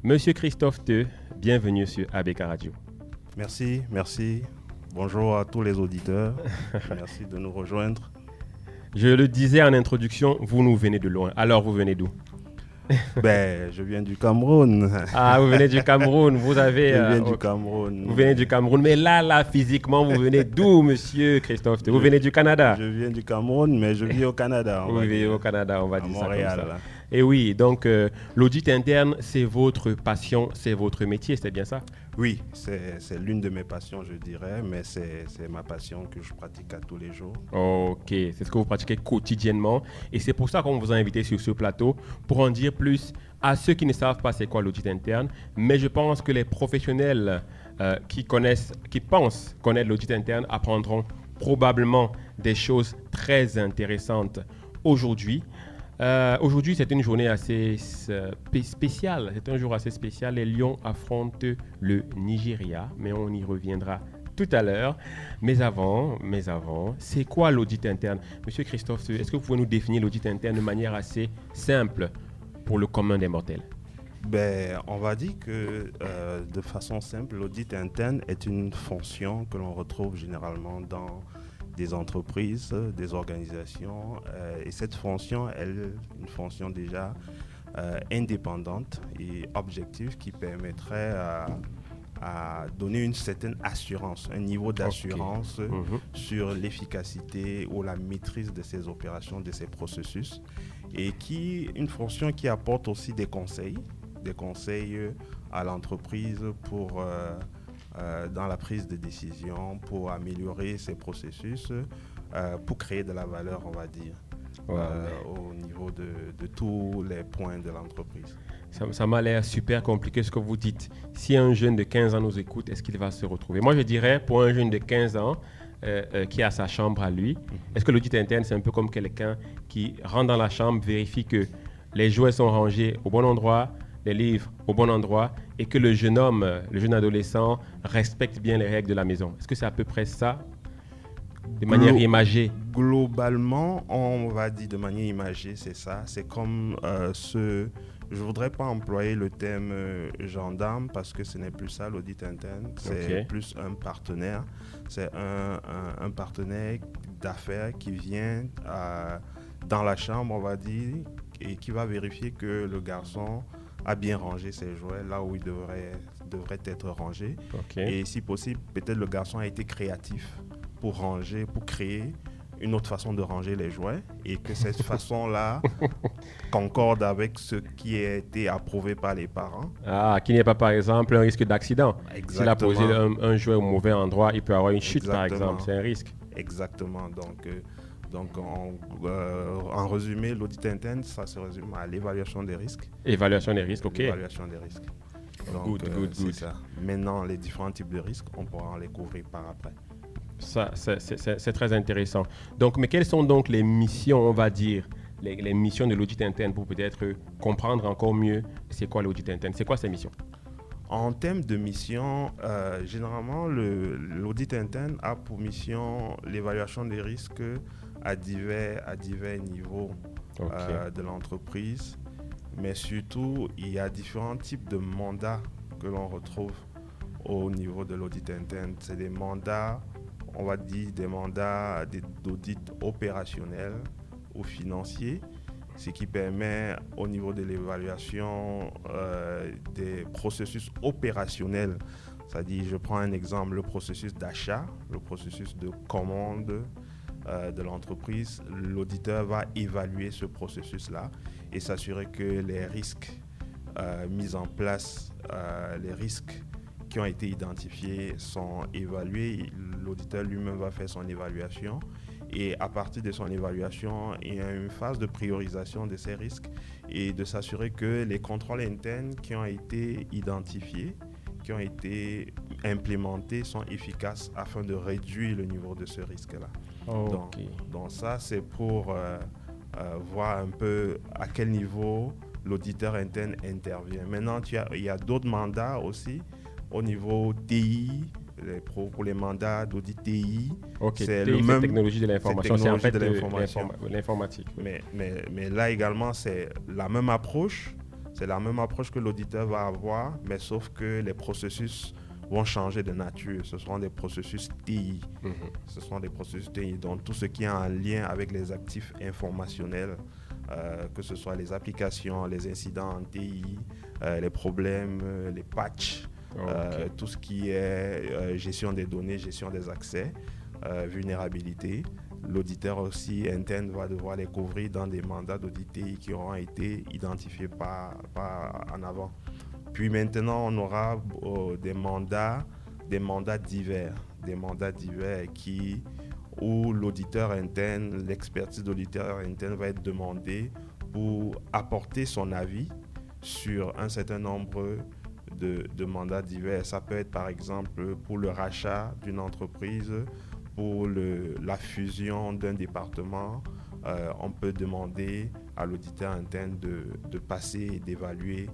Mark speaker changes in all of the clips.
Speaker 1: Monsieur Christophe Teu, bienvenue sur ABK Radio.
Speaker 2: Merci. Bonjour à tous les auditeurs. Merci de nous rejoindre.
Speaker 1: Je le disais en introduction, vous nous venez de loin. Alors, vous venez d'où?
Speaker 2: Je viens du Cameroun.
Speaker 1: Ah, vous venez du Cameroun. Vous
Speaker 2: viens du Cameroun.
Speaker 1: Vous venez du Cameroun. Mais là, physiquement, vous venez d'où, monsieur Christophe Teu? Vous venez du Canada?
Speaker 2: Je viens du Cameroun, mais je vis au Canada.
Speaker 1: Vous vivez au Canada, on va dire
Speaker 2: Montréal,
Speaker 1: ça comme ça.
Speaker 2: là.
Speaker 1: Et oui, donc l'audit interne, c'est votre passion, c'est votre métier, c'est bien ça?
Speaker 2: Oui, c'est l'une de mes passions, je dirais, mais c'est ma passion que je pratique à tous les jours.
Speaker 1: Ok, c'est ce que vous pratiquez quotidiennement. Et c'est pour ça qu'on vous a invité sur ce plateau, pour en dire plus à ceux qui ne savent pas c'est quoi l'audit interne. Mais je pense que les professionnels qui pensent connaître l'audit interne apprendront probablement des choses très intéressantes aujourd'hui. Aujourd'hui, c'est une journée assez spéciale. C'est un jour assez spécial. Les Lions affrontent le Nigeria, mais on y reviendra tout à l'heure. Mais avant, c'est quoi l'audit interne? Monsieur Christophe, est-ce que vous pouvez nous définir l'audit interne de manière assez simple pour le commun des mortels?
Speaker 2: On va dire que de façon simple, l'audit interne est une fonction que l'on retrouve généralement dans des entreprises, des organisations, et cette fonction, elle est une fonction déjà indépendante et objective qui permettrait à donner une certaine assurance, un niveau d'assurance sur l'efficacité ou la maîtrise de ces opérations, de ces processus, et une fonction qui apporte aussi des conseils à l'entreprise pour dans la prise de décision, pour améliorer ces processus, pour créer de la valeur, on va dire, au niveau de tous les points de l'entreprise.
Speaker 1: Ça m'a l'air super compliqué ce que vous dites. Si un jeune de 15 ans nous écoute, est-ce qu'il va se retrouver? Moi, je dirais, pour un jeune de 15 ans qui a sa chambre à lui, est-ce que l'audit interne, c'est un peu comme quelqu'un qui rentre dans la chambre, vérifie que les jouets sont rangés au bon endroit, les livres au bon endroit, et que le jeune homme, le jeune adolescent respecte bien les règles de la maison? Est-ce que c'est à peu près ça, de manière imagée?
Speaker 2: Globalement, on va dire de manière imagée, c'est ça. C'est comme je ne voudrais pas employer le terme gendarme parce que ce n'est plus ça l'audit interne. C'est plus un partenaire. C'est un partenaire d'affaires qui vient dans la chambre, on va dire, et qui va vérifier que le garçon a bien rangé ses jouets là où il devrait être rangé. Et si possible, peut-être le garçon a été créatif pour ranger, pour créer une autre façon de ranger les jouets et que cette façon-là concorde avec ce qui a été approuvé par les parents.
Speaker 1: Qu'il n'y ait pas, par exemple, un risque d'accident.
Speaker 2: Exactement.
Speaker 1: S'il a posé un jouet au mauvais endroit, il peut avoir une chute,
Speaker 2: Exactement.
Speaker 1: par exemple. C'est un risque.
Speaker 2: Exactement. Donc, en résumé, l'audit interne, ça se résume à l'évaluation des risques.
Speaker 1: Évaluation des risques, ok.
Speaker 2: L'évaluation des risques. Donc,
Speaker 1: good.
Speaker 2: C'est ça. Maintenant, les différents types de risques, on pourra les couvrir par après.
Speaker 1: Ça, c'est très intéressant. Donc, mais quelles sont donc les missions, on va dire, les missions de l'audit interne pour peut-être comprendre encore mieux c'est quoi l'audit interne? C'est quoi ces missions?
Speaker 2: En termes de mission, généralement, l'audit interne a pour mission l'évaluation des risques à divers niveaux de l'entreprise. Mais surtout, il y a différents types de mandats que l'on retrouve au niveau de l'audit interne. C'est des mandats, on va dire des mandats d'audit opérationnel ou financier, ce qui permet au niveau de l'évaluation des processus opérationnels. C'est-à-dire, je prends un exemple, le processus d'achat, le processus de commande de l'entreprise. L'auditeur va évaluer ce processus-là et s'assurer que les risques mis en place, les risques qui ont été identifiés sont évalués. L'auditeur lui-même va faire son évaluation et à partir de son évaluation, il y a une phase de priorisation de ces risques et de s'assurer que les contrôles internes qui ont été identifiés, qui ont été implémentés sont efficaces afin de réduire le niveau de ce risque-là. Donc ça, c'est pour voir un peu à quel niveau l'auditeur interne intervient. Maintenant, il y a d'autres mandats aussi au niveau TI, pour les mandats d'audit TI.
Speaker 1: C'est le même technologie de l'information, c'est en fait l'informatique.
Speaker 2: Mais là également, c'est la même approche, C'est la même approche que l'auditeur va avoir, mais sauf que les processus vont changer de nature. Ce seront des processus TI. Ce sont des processus TI. Donc, tout ce qui est en lien avec les actifs informationnels, que ce soit les applications, les incidents en TI, les problèmes, les patchs, tout ce qui est gestion des données, gestion des accès, vulnérabilité. L'auditeur aussi interne va devoir les couvrir dans des mandats d'audit TI qui auront été identifiés par en avant. Puis maintenant, on aura des mandats divers, où l'auditeur interne, l'expertise d'auditeur interne va être demandée pour apporter son avis sur un certain nombre de mandats divers. Ça peut être par exemple pour le rachat d'une entreprise, pour la fusion d'un département. On peut demander à l'auditeur interne de passer et d'évaluer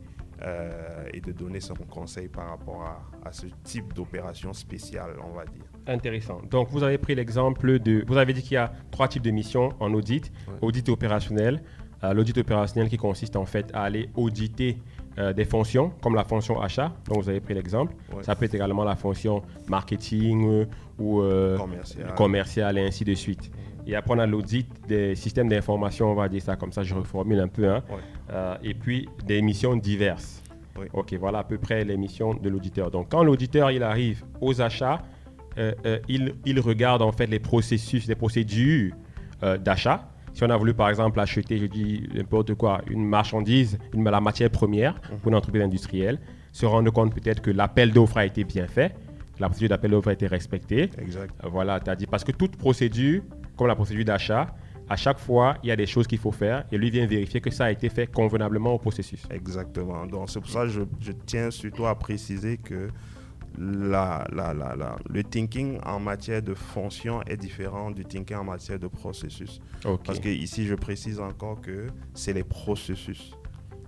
Speaker 2: et de donner son conseil par rapport à ce type d'opération spéciale, on va dire.
Speaker 1: Intéressant. Donc, vous avez pris l'exemple vous avez dit qu'il y a 3 types de missions en audit. Ouais. Audit opérationnel. L'audit opérationnel qui consiste en fait à aller auditer des fonctions, comme la fonction achat, dont vous avez pris l'exemple. Ouais. Ça peut être également la fonction marketing ou commercial et ainsi de suite. Et après, on a l'audit des systèmes d'information, on va dire ça comme ça, je reformule un peu. Hein. Ouais. Et puis, des missions diverses. Oui. OK, voilà à peu près les missions de l'auditeur. Donc, quand l'auditeur il arrive aux achats, il regarde en fait les processus, les procédures d'achat. Si on a voulu, par exemple, acheter, je dis n'importe quoi, une marchandise, la matière première pour une entreprise industrielle, se rendre compte peut-être que l'appel d'offres a été bien fait, que la procédure d'appel d'offres a été respectée.
Speaker 2: Exact.
Speaker 1: Voilà, tu as dit, parce que toute procédure, comme la procédure d'achat, à chaque fois, il y a des choses qu'il faut faire et lui vient vérifier que ça a été fait convenablement au processus.
Speaker 2: Exactement. Donc, c'est pour ça que je tiens surtout à préciser que le thinking en matière de fonction est différent du thinking en matière de processus. Okay. Parce que ici, je précise encore que c'est les processus.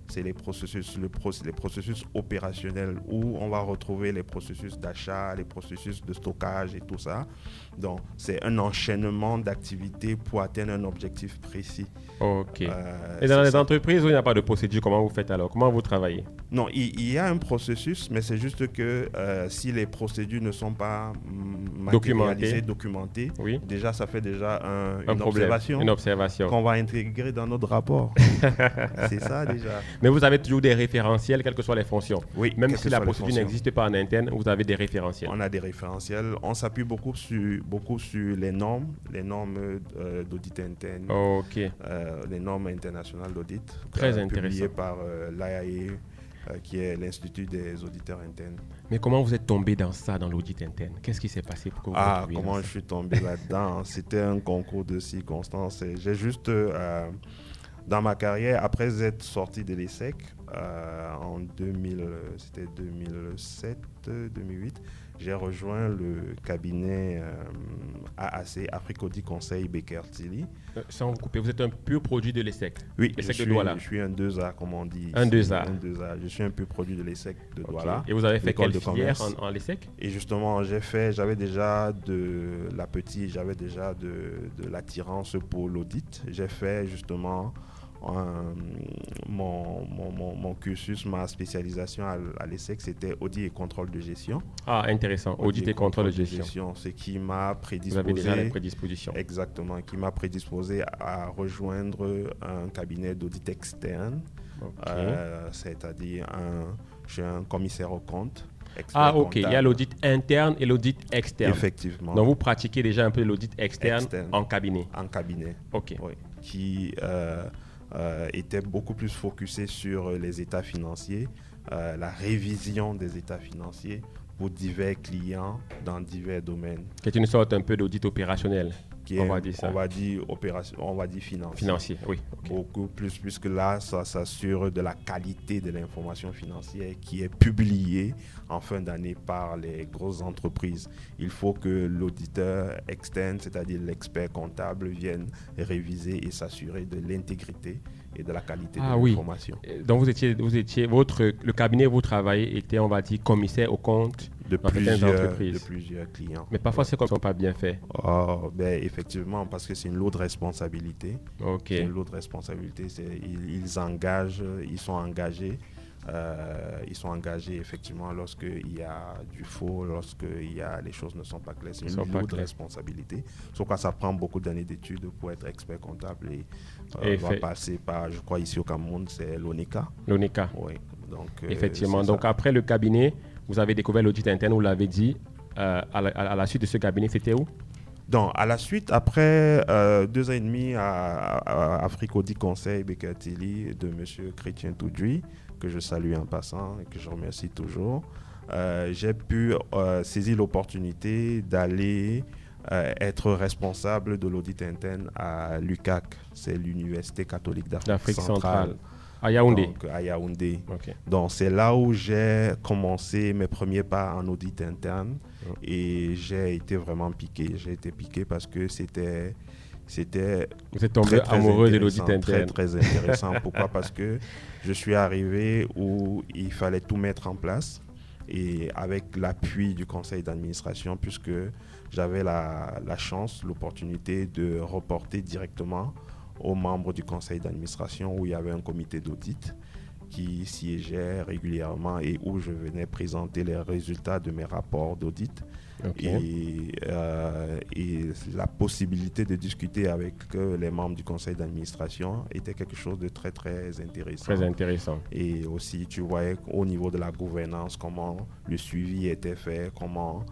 Speaker 2: C'est les processus opérationnels où on va retrouver les processus d'achat, les processus de stockage et tout ça. Donc, c'est un enchaînement d'activités pour atteindre un objectif précis.
Speaker 1: OK. Et dans les entreprises où il n'y a pas de procédure, comment vous faites alors? Comment vous travaillez?
Speaker 2: Non, il y a un processus, mais c'est juste que si les procédures ne sont pas documentées,
Speaker 1: oui.
Speaker 2: Déjà, ça fait déjà une observation qu'on va intégrer dans notre rapport. C'est ça déjà.
Speaker 1: Mais vous avez toujours des référentiels, quelles que soient les fonctions.
Speaker 2: Oui.
Speaker 1: Même si la procédure n'existe pas en interne, vous avez des référentiels.
Speaker 2: On a des référentiels. On s'appuie beaucoup sur les normes d'audit interne.
Speaker 1: OK.
Speaker 2: Les normes internationales d'audit.
Speaker 1: Très intéressant.
Speaker 2: Publiées par l'IAE, qui est l'Institut des auditeurs internes.
Speaker 1: Mais comment vous êtes tombé dans ça, dans l'audit interne? Qu'est-ce qui s'est passé pour que vous
Speaker 2: comment je suis tombé là-dedans? C'était un concours de circonstances. J'ai juste... dans ma carrière, après être sorti de l'ESSEC en 2007, 2008, j'ai rejoint le cabinet AAC, Afrique Audit Conseil Baker Tilly.
Speaker 1: Sans vous couper, vous êtes un pur produit de l'ESSEC?
Speaker 2: Oui, je suis un 2A, comme on dit.
Speaker 1: Un 2A.
Speaker 2: Je suis un pur produit de l'ESSEC de Douala.
Speaker 1: Et vous avez fait quelle filière en l'ESSEC?
Speaker 2: Et justement, j'avais déjà de l'attirance pour l'audit. J'ai fait justement... mon cursus, ma spécialisation à l'ESSEC, c'était audit et contrôle de gestion.
Speaker 1: Ah, intéressant. Audit et contrôle de gestion.
Speaker 2: Ce qui m'a prédisposé...
Speaker 1: Vous avez déjà les prédispositions.
Speaker 2: Exactement, qui m'a prédisposé à rejoindre un cabinet d'audit externe.
Speaker 1: Okay.
Speaker 2: C'est-à-dire je suis un commissaire aux comptes.
Speaker 1: Ah, ok. Il y a l'audit interne et l'audit externe.
Speaker 2: Effectivement.
Speaker 1: Donc, vous pratiquez déjà un peu l'audit externe en cabinet.
Speaker 2: En cabinet.
Speaker 1: Ok.
Speaker 2: Oui. Qui... était beaucoup plus focusé sur les états financiers, la révision des états financiers pour divers clients dans divers domaines.
Speaker 1: C'est une sorte un peu d'audit opérationnel.
Speaker 2: On va dire financier.
Speaker 1: Financier, oui.
Speaker 2: Okay. Beaucoup plus, puisque là, ça s'assure de la qualité de l'information financière qui est publiée en fin d'année par les grosses entreprises. Il faut que l'auditeur externe, c'est-à-dire l'expert comptable, vienne réviser et s'assurer de l'intégrité et de la qualité de l'information.
Speaker 1: Donc, le cabinet où vous travaillez était, on va dire, commissaire aux comptes
Speaker 2: de plusieurs clients.
Speaker 1: Mais parfois, c'est comme ça, pas bien fait.
Speaker 2: Ben, effectivement, parce que c'est une lourde responsabilité.
Speaker 1: Ok.
Speaker 2: C'est une lourde responsabilité. Ils sont engagés. Ils sont engagés effectivement lorsqu'il y a du faux, les choses ne sont pas claires. C'est une lourde responsabilité. Sur quoi ça prend beaucoup d'années d'études pour être expert comptable et on va passer par, je crois ici au Cameroun, c'est l'ONECA.
Speaker 1: L'ONECA.
Speaker 2: Oui. Donc,
Speaker 1: effectivement. Donc après le cabinet, vous avez découvert l'audit interne, vous l'avez dit. À la suite de ce cabinet, c'était où?
Speaker 2: Donc, à la suite, après 2 ans et demi à Afrique Audit Conseil Bekatili de M. Chrétien Toudjoui, que je salue en passant et que je remercie toujours, j'ai pu saisir l'opportunité d'aller être responsable de l'audit interne à l'UCAC, c'est l'Université catholique d'Afrique centrale.
Speaker 1: À Yaoundé.
Speaker 2: Donc, à Yaoundé.
Speaker 1: Okay.
Speaker 2: Donc, c'est là où j'ai commencé mes premiers pas en audit interne et j'ai été vraiment piqué. J'ai été piqué parce que c'était
Speaker 1: vous êtes tombé amoureux de l'audit interne.
Speaker 2: Très, très intéressant. Pourquoi? Parce que je suis arrivé où il fallait tout mettre en place et avec l'appui du conseil d'administration, puisque j'avais la chance, l'opportunité de reporter directement aux membres du conseil d'administration où il y avait un comité d'audit qui siégeait régulièrement et où je venais présenter les résultats de mes rapports d'audit. Okay. Et la possibilité de discuter avec les membres du conseil d'administration était quelque chose de très, très intéressant.
Speaker 1: Très intéressant.
Speaker 2: Et aussi, tu voyais au niveau de la gouvernance, comment le suivi était fait, comment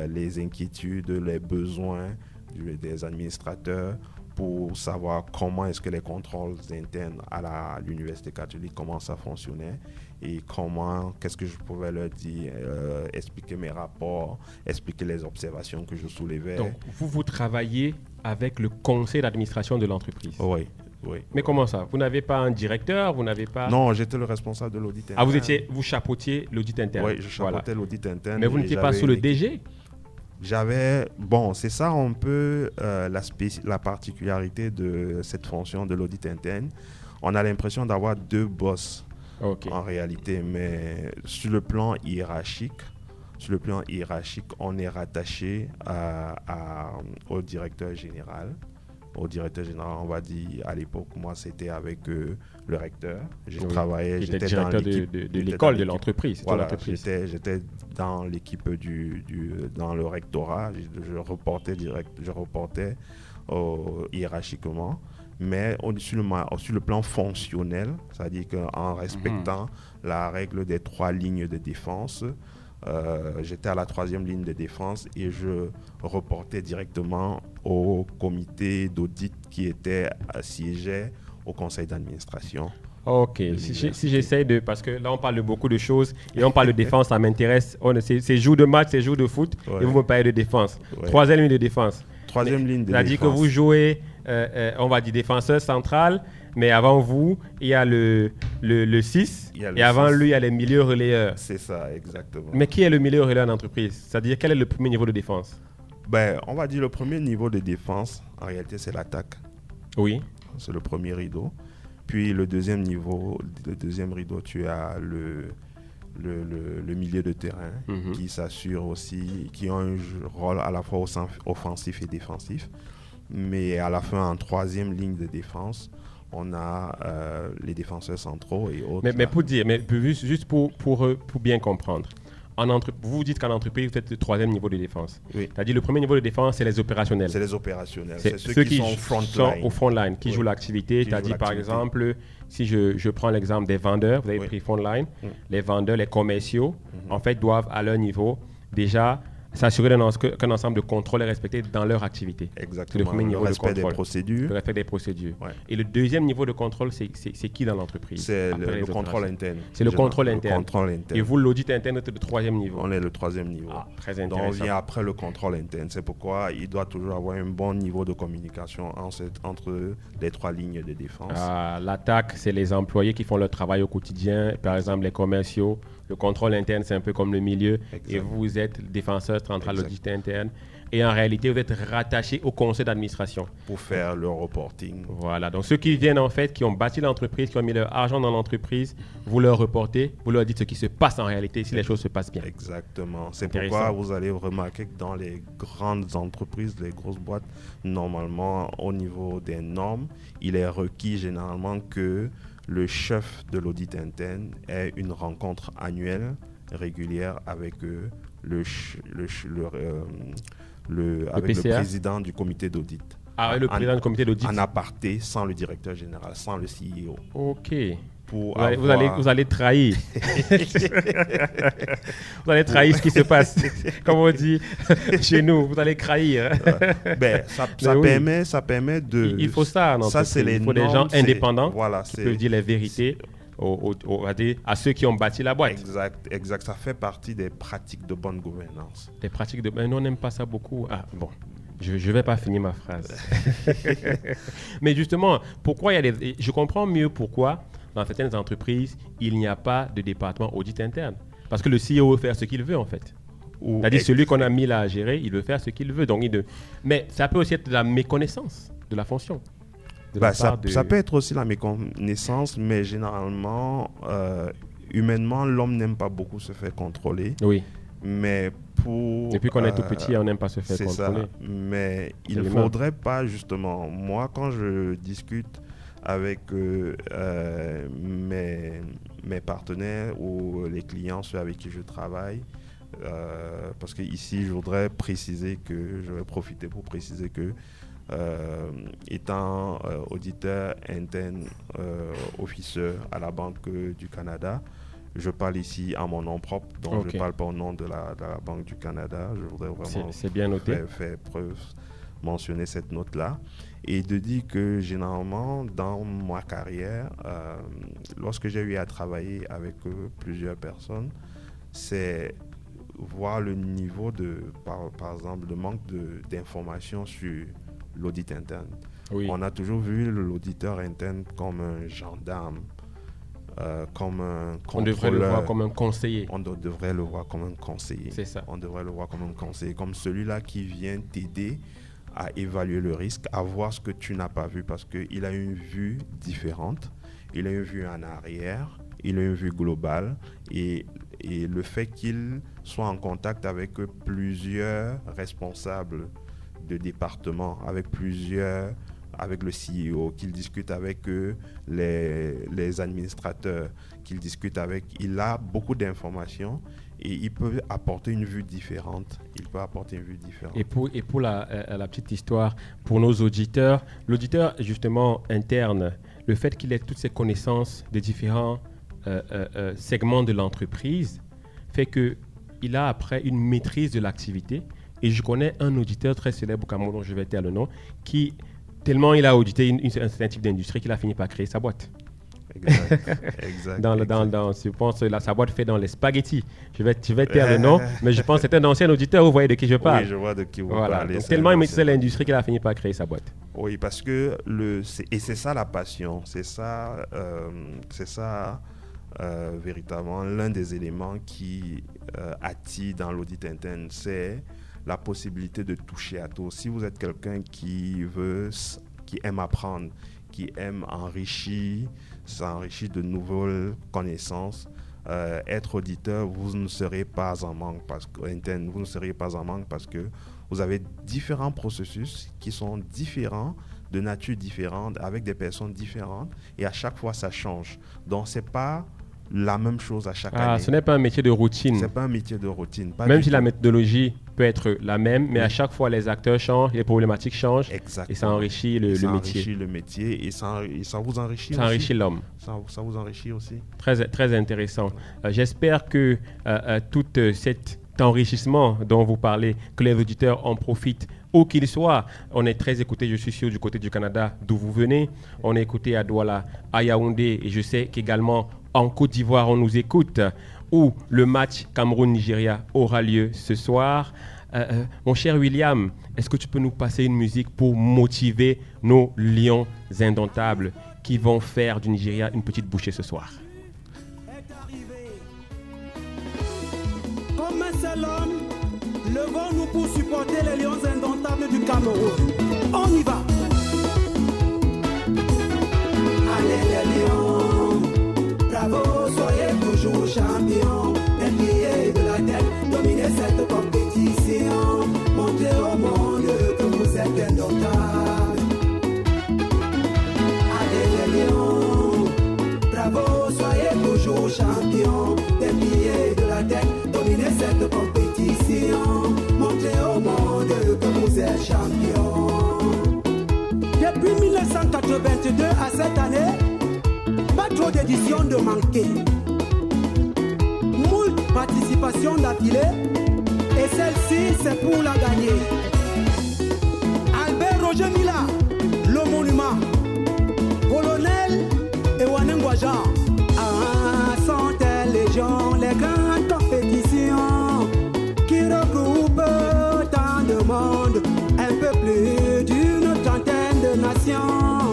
Speaker 2: les inquiétudes, les besoins des administrateurs pour savoir comment est-ce que les contrôles internes à l'Université catholique, comment ça fonctionnait et qu'est-ce que je pouvais leur dire, expliquer mes rapports, expliquer les observations que je soulevais.
Speaker 1: Donc, vous travaillez avec le conseil d'administration de l'entreprise?
Speaker 2: Oui.
Speaker 1: Mais comment ça? Vous n'avez pas un directeur? Vous n'avez pas...
Speaker 2: Non, j'étais le responsable de l'audit interne.
Speaker 1: Vous chapeautiez l'audit interne?
Speaker 2: Oui, je chapeautais l'audit interne.
Speaker 1: Mais vous n'étiez pas sous le DG?
Speaker 2: C'est ça un peu la particularité de cette fonction de l'audit interne. On a l'impression d'avoir 2 boss en réalité, mais sur le plan hiérarchique, on est rattaché au directeur général. Au directeur général, on va dire, à l'époque, moi, c'était avec le recteur. J'étais
Speaker 1: directeur de l'école de l'entreprise.
Speaker 2: Voilà, j'étais dans l'équipe dans le rectorat. Je reportais hiérarchiquement. Mais sur le plan fonctionnel, c'est-à-dire qu'en respectant la règle des 3 lignes de défense, j'étais à la 3e ligne de défense et je reportais directement au comité d'audit qui était siégeait au conseil d'administration.
Speaker 1: Ok, si j'essaie parce que là on parle de beaucoup de choses et on parle de défense, ça m'intéresse. C'est jour de match, c'est jour de foot et vous me parlez de défense. 3e ligne de défense.
Speaker 2: 3e ligne de défense.
Speaker 1: C'est-à-dire que vous jouez, on va dire défenseur central, mais avant vous, il y a le 6 et avant lui, il y a les milieux relayeurs.
Speaker 2: C'est ça, exactement.
Speaker 1: Mais qui est le milieu relayeur d'entreprise? C'est-à-dire quel est le premier niveau de défense?
Speaker 2: On va dire le premier niveau de défense, en réalité, c'est l'attaque.
Speaker 1: Oui.
Speaker 2: C'est le premier rideau. Puis le deuxième rideau, tu as le milieu de terrain qui s'assure aussi, qui ont un rôle à la fois offensif et défensif. Mais à la fin, en 3e ligne de défense, on a les défenseurs centraux et autres.
Speaker 1: Mais pour dire, juste pour bien comprendre, vous dites qu'en entreprise, vous êtes le 3e niveau de défense.
Speaker 2: Oui.
Speaker 1: C'est-à-dire le premier niveau de défense, c'est les opérationnels.
Speaker 2: C'est les opérationnels.
Speaker 1: C'est ceux qui sont au front-line, qui jouent l'activité. C'est-à-dire, par exemple, si je prends l'exemple des vendeurs, vous avez pris front-line, les vendeurs, les commerciaux, en fait, doivent à leur niveau déjà s'assurer qu'un ensemble de contrôles est respecté dans leur activité.
Speaker 2: Exactement.
Speaker 1: C'est le premier niveau de contrôle.
Speaker 2: Le
Speaker 1: respect des procédures.
Speaker 2: Ouais.
Speaker 1: Et le deuxième niveau de contrôle, c'est qui dans l'entreprise?
Speaker 2: C'est le contrôle interne.
Speaker 1: C'est le contrôle interne. Et vous, l'audit interne, c'est le 3e niveau.
Speaker 2: On est le 3e niveau.
Speaker 1: Très intéressant.
Speaker 2: Donc, on vient après le contrôle interne. C'est pourquoi il doit toujours avoir un bon niveau de communication entre les 3 lignes de défense.
Speaker 1: L'attaque, c'est les employés qui font leur travail au quotidien. Par exemple, les commerciaux. Le contrôle interne, c'est un peu comme le milieu. Exactement. Et vous êtes le défenseur central, l'audit interne. et en réalité, vous êtes rattaché au conseil d'administration.
Speaker 2: Pour faire le reporting.
Speaker 1: Voilà, donc ceux qui viennent en fait, qui ont bâti l'entreprise, qui ont mis leur argent dans l'entreprise, vous leur reportez, vous leur dites ce qui se passe en réalité, si les choses se passent bien.
Speaker 2: Exactement. C'est pourquoi vous allez remarquer que dans les grandes entreprises, les grosses boîtes, normalement, au niveau des normes, il est requis généralement que le chef de l'audit interne ait une rencontre annuelle régulière avec le président du comité d'audit.
Speaker 1: Ah, le président du comité d'audit.
Speaker 2: En aparté, sans le directeur général, sans le CEO.
Speaker 1: Ok. Vous allez trahir. Vous allez trahir ce qui se passe. Comme on dit chez nous, vous allez trahir.
Speaker 2: Ça permet de...
Speaker 1: Il faut ça.
Speaker 2: Ça, c'est les normes.
Speaker 1: Il faut des gens indépendants qui peuvent dire les vérités à ceux qui ont bâti la boîte.
Speaker 2: Exact. Ça fait partie des pratiques de bonne gouvernance.
Speaker 1: Des pratiques de... Mais nous, on n'aime pas ça beaucoup. Ah, bon. Je ne vais pas finir ma phrase. Mais justement, pourquoi il y a des... Je comprends mieux pourquoi, dans certaines entreprises, il n'y a pas de département audit interne. Parce que le CEO veut faire ce qu'il veut, en fait. C'est-à-dire celui qu'on a mis là à gérer, il veut faire ce qu'il veut. Donc, Mais ça peut aussi être de la méconnaissance de la fonction.
Speaker 2: Ça peut être aussi la méconnaissance, mais généralement, humainement, l'homme n'aime pas beaucoup se faire contrôler.
Speaker 1: Oui.
Speaker 2: Mais
Speaker 1: depuis qu'on est tout petit, on n'aime pas se faire contrôler.
Speaker 2: Ça. Mais il ne faudrait pas, justement... Moi, quand je discute avec mes partenaires ou les clients, ceux avec qui je travaille, parce qu'ici, je voudrais profiter pour préciser que étant auditeur interne officer à la Banque du Canada, je parle ici à mon nom propre, donc je ne parle pas au nom de la Banque du Canada. Je voudrais vraiment
Speaker 1: c'est bien noté.
Speaker 2: faire preuve, mentionner cette note-là. Et de dire que généralement, dans ma carrière, lorsque j'ai eu à travailler avec plusieurs personnes, c'est voir le niveau par exemple, le manque d'informations sur l'audit interne. Oui. On a toujours vu l'auditeur interne comme un gendarme, comme un contrôleur.
Speaker 1: On devrait le voir comme un conseiller.
Speaker 2: On devrait le voir comme un conseiller.
Speaker 1: C'est ça.
Speaker 2: On devrait le voir comme un conseiller, comme celui-là qui vient t'aider à évaluer le risque, à voir ce que tu n'as pas vu, parce qu'il a une vue différente, il a une vue en arrière, il a une vue globale, et le fait qu'il soit en contact avec plusieurs responsables de département, avec le CEO, qu'il discute avec les administrateurs, qu'il discute avec... Il a beaucoup d'informations et il peut apporter une vue différente. Et
Speaker 1: pour la petite histoire, pour nos auditeurs, l'auditeur justement interne, le fait qu'il ait toutes ces connaissances des différents segments de l'entreprise fait qu'il a après une maîtrise de l'activité. Et je connais un auditeur très célèbre au Cameroun, dont je vais taire le nom, qui, tellement il a audité un certain type d'industrie, qu'il a fini par créer sa boîte.
Speaker 2: Exact.
Speaker 1: Je pense que sa boîte fait dans les spaghettis. Je vais taire le nom, mais je pense que c'est un ancien auditeur, vous voyez de qui je parle.
Speaker 2: Oui, je vois de qui vous parlez.
Speaker 1: Donc, tellement il maîtrisait l'industrie qu'il a fini par créer sa boîte.
Speaker 2: Oui, parce que c'est ça la passion, c'est ça véritablement l'un des éléments qui attire dans l'audit interne, c'est la possibilité de toucher à tout. Si vous êtes quelqu'un qui aime apprendre, qui aime s'enrichir de nouvelles connaissances, être auditeur, vous ne serez pas en manque parce que vous avez différents processus qui sont différents, de nature différente, avec des personnes différentes, et à chaque fois ça change. Donc c'est pas la même chose à chaque année.
Speaker 1: Ce n'est pas un métier de routine.
Speaker 2: C'est pas un métier de routine.
Speaker 1: Même si la méthodologie peut être la même, mais à chaque fois les acteurs changent, les problématiques changent.
Speaker 2: Exactement.
Speaker 1: Et ça enrichit le métier.
Speaker 2: Ça enrichit le métier et ça vous enrichit aussi.
Speaker 1: Ça enrichit l'homme.
Speaker 2: Ça vous enrichit aussi.
Speaker 1: Très, très intéressant. J'espère que tout cet enrichissement dont vous parlez, que les auditeurs en profitent, où qu'ils soient. On est très écoutés, je suis sûr, du côté du Canada, d'où vous venez. On est écouté à Douala, à Yaoundé, et je sais qu'également en Côte d'Ivoire, on nous écoute, où le match Cameroun-Nigeria aura lieu ce soir. Mon cher William, est-ce que tu peux nous passer une musique pour motiver nos lions indomptables qui vont faire du Nigeria une petite bouchée ce soir?
Speaker 3: Comme un seul homme, Levons-nous pour supporter les lions indomptables du Cameroun. On y va. Allez les lions, bravo, soyez toujours champions. Les pieds de la tête, dominez cette compétition. Montrez au monde que vous êtes indomptables. Allez les lions, bravo, soyez toujours champions. Les pieds de la tête, dominez cette compétition. Montrez au monde que vous êtes champions. Depuis 1982 à cette année, pas trop d'éditions de manquer. Moult participations d'affilée, et celle-ci c'est pour la gagner. Albert Roger Mila, le monument. Colonel Ewanen Gwajan. Ah, sont-elles les gens, les grandes compétitions qui regroupent tant de monde, un peu plus d'une trentaine de nations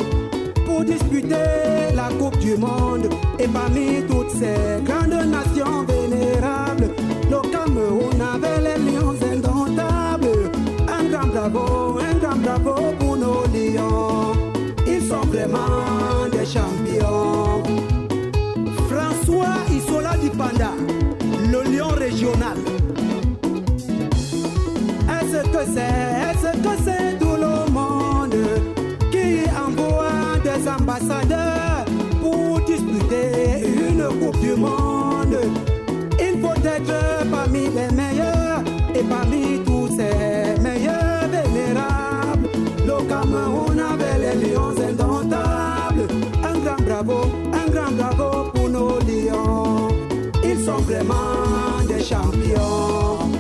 Speaker 3: pour disputer la Coupe du Monde. Et parmi toutes ces grandes nations vénérables, le Cameroun avait les lions indomptables. Un grand bravo pour nos lions. Ils sont vraiment des champions. François Isola Dipanda, le lion régional. Est-ce que c'est tout le monde qui envoie des ambassadeurs pour disputer une Coupe du Monde? Il faut être parmi les meilleurs, et parmi tous ces meilleurs vénérables, le Cameroun avait les lions indomptables. Un grand bravo pour nos lions. Ils sont vraiment des champions.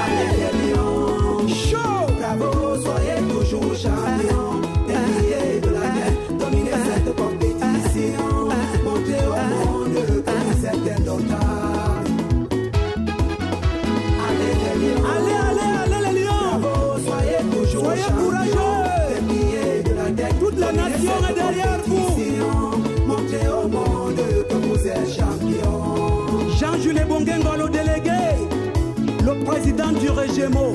Speaker 3: Allez les lions, chaud, bravo, soyez toujours champions. Des de la tête, dominez cette compétition. Montrez au monde que vous êtes indomptables. Allez les lions, allez les lions, bravo, soyez toujours soyez courageux. Des billets de la tête, toute la nation est derrière vous. Montrez au monde que vous êtes champions. Jean-Jules Bongengo, le délégué, le président du Régimo,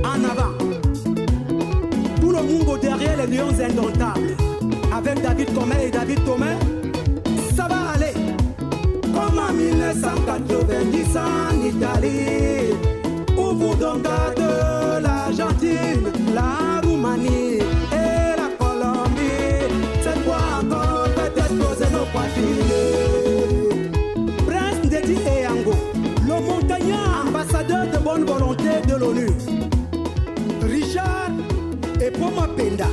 Speaker 3: en avant. Tout le monde derrière les lions indomptables. Avec David Comé et David Tomé, ça va aller. Comme en 1990 en Italie, où vous de l'Argentine, la Roumanie et la Colombie. Cette fois encore, faites exploser nos poitrines. Prince Ndedi Eyango, le montagnard, ambassadeur de bonne volonté de l'ONU. Richard et Poma Penda,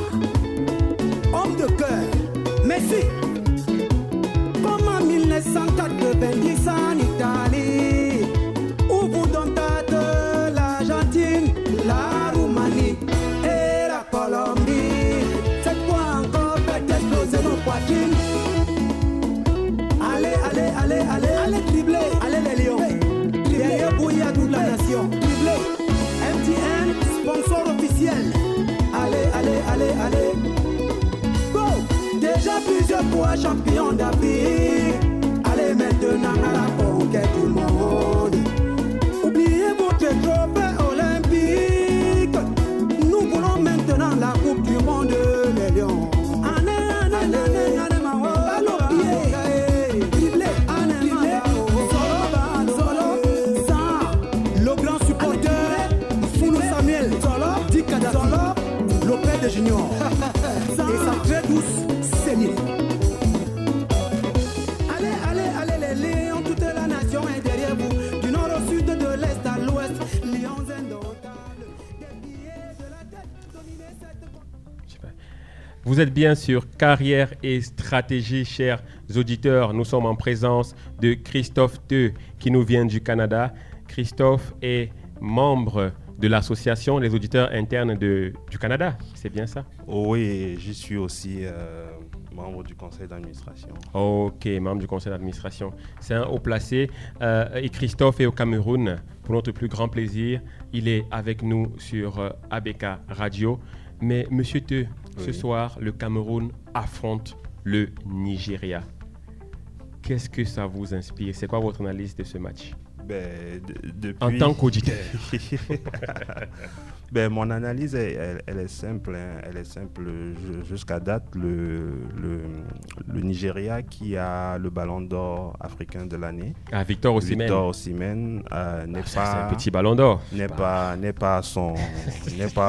Speaker 3: homme de cœur. Messi, comme en 1990 en Italie, où vous de l'Argentine, la Roumanie et la Colombie. Cette fois encore, faites exploser nos poitrines. Allez, dribbler, allez les lions. Derrière vous, il y a toute la nation. Dribbler, MTN, sponsor officiel. Allez. Go! Déjà plusieurs fois champion d'Afrique. Allez maintenant à la conquête du monde. Oubliez votre trophée olympique. Nous voulons maintenant la Coupe du Monde, les lions. Allez, ballon pied. Dribbler, solo, sans le grand supporter, Founou Samuel, Dick Kadhafi, le père de Junior, et sa très douce saignée. Allez, les lions, toute la nation est derrière vous, du nord au sud, de l'est à l'ouest, lions indomptables, des billets de la tête, dominez cette...
Speaker 1: Vous êtes bien sur Carrière et Stratégie, chers auditeurs. Nous sommes en présence de Christophe Teux, qui nous vient du Canada. Christophe est membre de l'association des auditeurs internes du Canada. C'est bien ça?
Speaker 2: Oui, je suis aussi membre du conseil d'administration.
Speaker 1: Ok, membre du conseil d'administration. C'est un haut placé. Et Christophe est au Cameroun. Pour notre plus grand plaisir, il est avec nous sur ABK Radio. Mais Monsieur Teux, ce soir, le Cameroun affronte le Nigeria. Qu'est-ce que ça vous inspire? C'est quoi votre analyse de ce match?
Speaker 2: Depuis...
Speaker 1: En tant qu'auditeur.
Speaker 2: Mon analyse, elle est simple. Hein. Elle est simple. Jusqu'à date, le Nigeria qui a le ballon d'or africain de l'année.
Speaker 1: Ah, Victor Osimhen.
Speaker 2: Victor Osimhen n'est pas...
Speaker 1: C'est un petit ballon d'or.
Speaker 2: N'est pas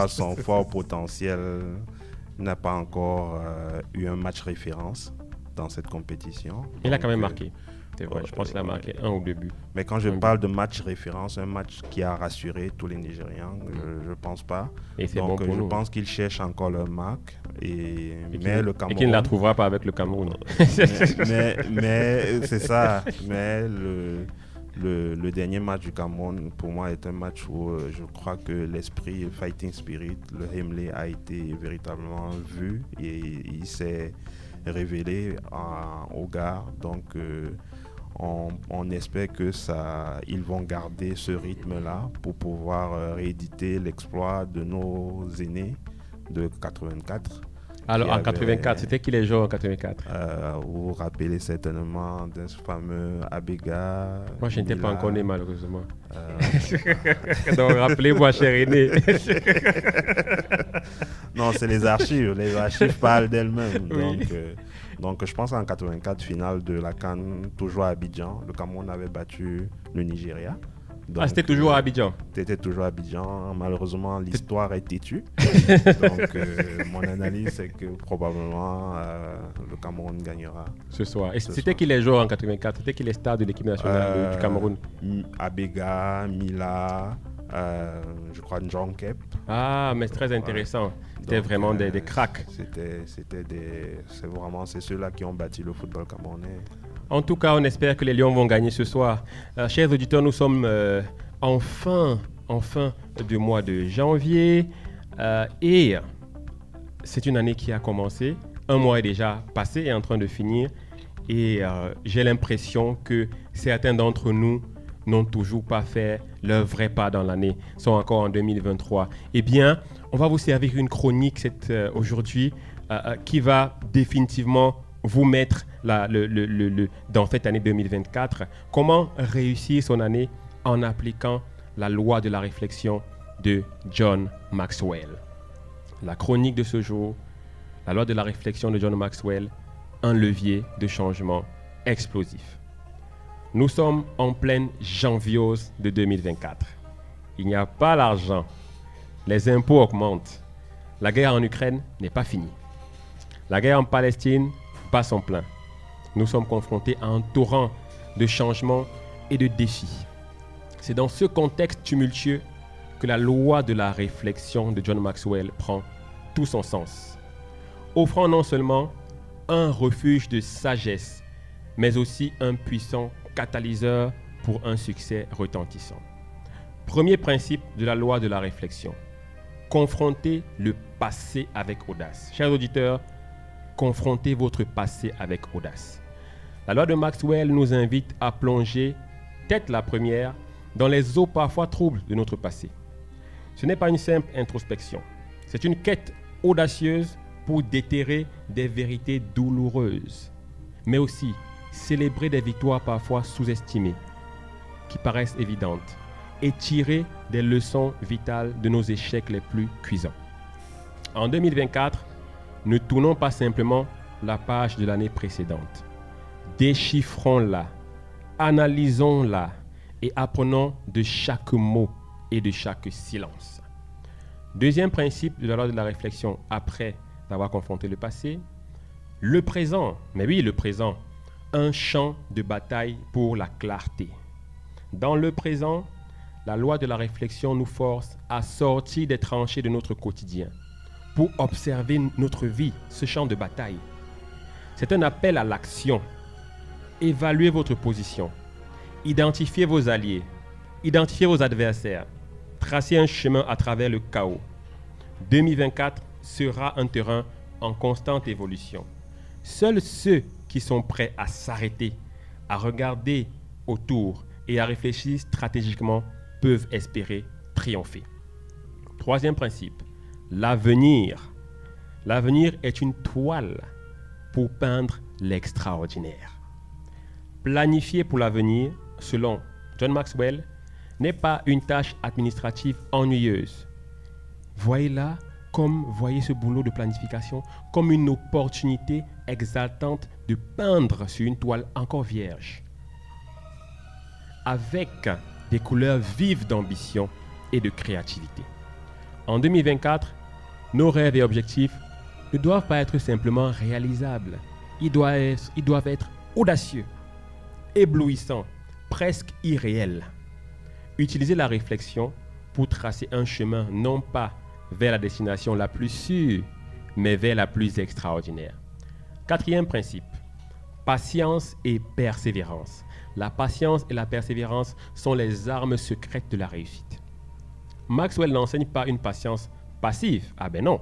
Speaker 2: son fort potentiel. N'a pas encore eu un match référence dans cette compétition.
Speaker 1: Il a quand même marqué. C'est vrai, je pense qu'il a marqué 1 ou 2 buts.
Speaker 2: Mais quand je parle de match référence, un match qui a rassuré tous les Nigérians, je ne pense pas.
Speaker 1: Et c'est
Speaker 2: donc
Speaker 1: bon pour
Speaker 2: je
Speaker 1: nous.
Speaker 2: pense qu'ils cherchent encore leur marque. Mais le Cameroun...
Speaker 1: Et qu'il ne la trouvera pas avec le Cameroun.
Speaker 2: mais c'est ça. Mais le dernier match du Cameroun, pour moi, est un match où je crois que l'esprit, le fighting spirit, le Hemley a été véritablement vu et il s'est révélé au gars. Donc, on espère que ils vont garder ce rythme-là pour pouvoir rééditer l'exploit de nos aînés de 84.
Speaker 1: Alors, en 84, c'était qui les joueurs en 84
Speaker 2: Vous vous rappelez certainement d'un fameux Abega.
Speaker 1: Moi, je n'étais pas encore né, malheureusement. Donc, rappelez-moi, cher aîné.
Speaker 2: Non, c'est les archives. Les archives parlent d'elles-mêmes.
Speaker 1: Oui.
Speaker 2: Donc, je pense qu'en 84, finale de la CAN, toujours à Abidjan, le Cameroun avait battu le Nigeria. Donc,
Speaker 1: c'était toujours à Abidjan.
Speaker 2: C'était toujours à Abidjan. Malheureusement, l'histoire est têtue. Donc, mon analyse, c'est que probablement le Cameroun gagnera
Speaker 1: ce soir. Et c'était qui les joueurs en 84 ? C'était qui les stars de l'équipe nationale du Cameroun ?
Speaker 2: Abega, Mila, je crois Njonkep.
Speaker 1: Ah, mais c'est très intéressant. C'était vraiment des cracks.
Speaker 2: C'est ceux-là qui ont bâti le football camerounais.
Speaker 1: En tout cas, on espère que les Lions vont gagner ce soir. Chers auditeurs, nous sommes en fin du mois de janvier et c'est une année qui a commencé. Un mois est déjà passé et en train de finir et j'ai l'impression que certains d'entre nous n'ont toujours pas fait leur vrai pas dans l'année, sont encore en 2023. Eh bien, on va vous servir une chronique aujourd'hui qui va définitivement vous mettre dans cette année 2024, comment réussir son année en appliquant la loi de la réflexion de John Maxwell. La chronique de ce jour, la loi de la réflexion de John Maxwell, un levier de changement explosif. Nous sommes en pleine janviose de 2024. Il n'y a pas l'argent. Les impôts augmentent. La guerre en Ukraine n'est pas finie. La guerre en Palestine bat son plein. Nous sommes confrontés à un torrent de changements et de défis. C'est dans ce contexte tumultueux que la loi de la réflexion de John Maxwell prend tout son sens, offrant non seulement un refuge de sagesse, mais aussi un puissant catalyseur pour un succès retentissant. Premier principe de la loi de la réflexion, confrontez le passé avec audace. Chers auditeurs, confrontez votre passé avec audace. La loi de Maxwell nous invite à plonger, tête la première, dans les eaux parfois troubles de notre passé. Ce n'est pas une simple introspection, c'est une quête audacieuse pour déterrer des vérités douloureuses, mais aussi célébrer des victoires parfois sous-estimées, qui paraissent évidentes, et tirer des leçons vitales de nos échecs les plus cuisants. En 2024, ne tournons pas simplement la page de l'année précédente. Déchiffrons-la, analysons-la et apprenons de chaque mot et de chaque silence. Deuxième principe de la loi de la réflexion après d'avoir confronté le passé, le présent, mais oui le présent, un champ de bataille pour la clarté. Dans le présent, la loi de la réflexion nous force à sortir des tranchées de notre quotidien pour observer notre vie, ce champ de bataille. C'est un appel à l'action. Évaluez votre position. Identifiez vos alliés. Identifiez vos adversaires. Tracez un chemin à travers le chaos. 2024 sera un terrain en constante évolution. Seuls ceux qui sont prêts à s'arrêter, à regarder autour et à réfléchir stratégiquement peuvent espérer triompher. Troisième principe, l'avenir. L'avenir est une toile pour peindre l'extraordinaire. Planifiez pour l'avenir selon John Maxwell, n'est pas une tâche administrative ennuyeuse. Voyez-la voyez ce boulot de planification comme une opportunité exaltante de peindre sur une toile encore vierge, avec des couleurs vives d'ambition et de créativité. En 2024, nos rêves et objectifs ne doivent pas être simplement réalisables. Ils doivent être audacieux, éblouissants, presque irréels. Utilisez la réflexion pour tracer un chemin non pas vers la destination la plus sûre, mais vers la plus extraordinaire. 4e principe, patience et persévérance. La patience et la persévérance sont les armes secrètes de la réussite. Maxwell n'enseigne pas une patience passive. Ah ben non.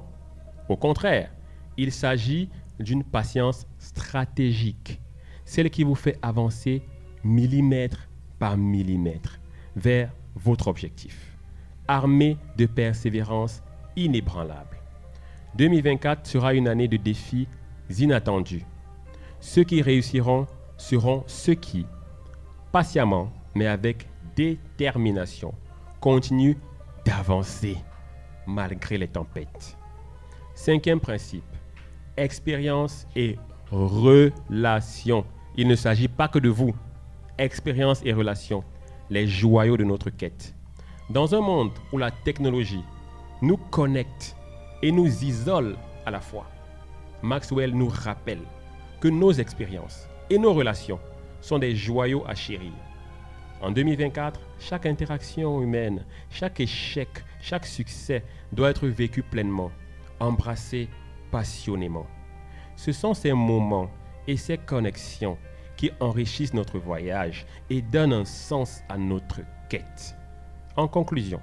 Speaker 1: Au contraire, il s'agit d'une patience stratégique, celle qui vous fait avancer millimètre par millimètre vers votre objectif, armé de persévérance inébranlable. 2024 sera une année de défis inattendus. Ceux qui réussiront seront ceux qui, patiemment, mais avec détermination, continuent d'avancer malgré les tempêtes. 5e principe, expérience et relation. Il ne s'agit pas que de vous. Expérience et relation, les joyaux de notre quête. Dans un monde où la technologie nous connecte et nous isole à la fois, Maxwell nous rappelle que nos expériences et nos relations sont des joyaux à chérir. En 2024, chaque interaction humaine, chaque échec, chaque succès doit être vécu pleinement, embrassé passionnément. Ce sont ces moments et ces connexions qui enrichissent notre voyage et donnent un sens à notre quête. En conclusion,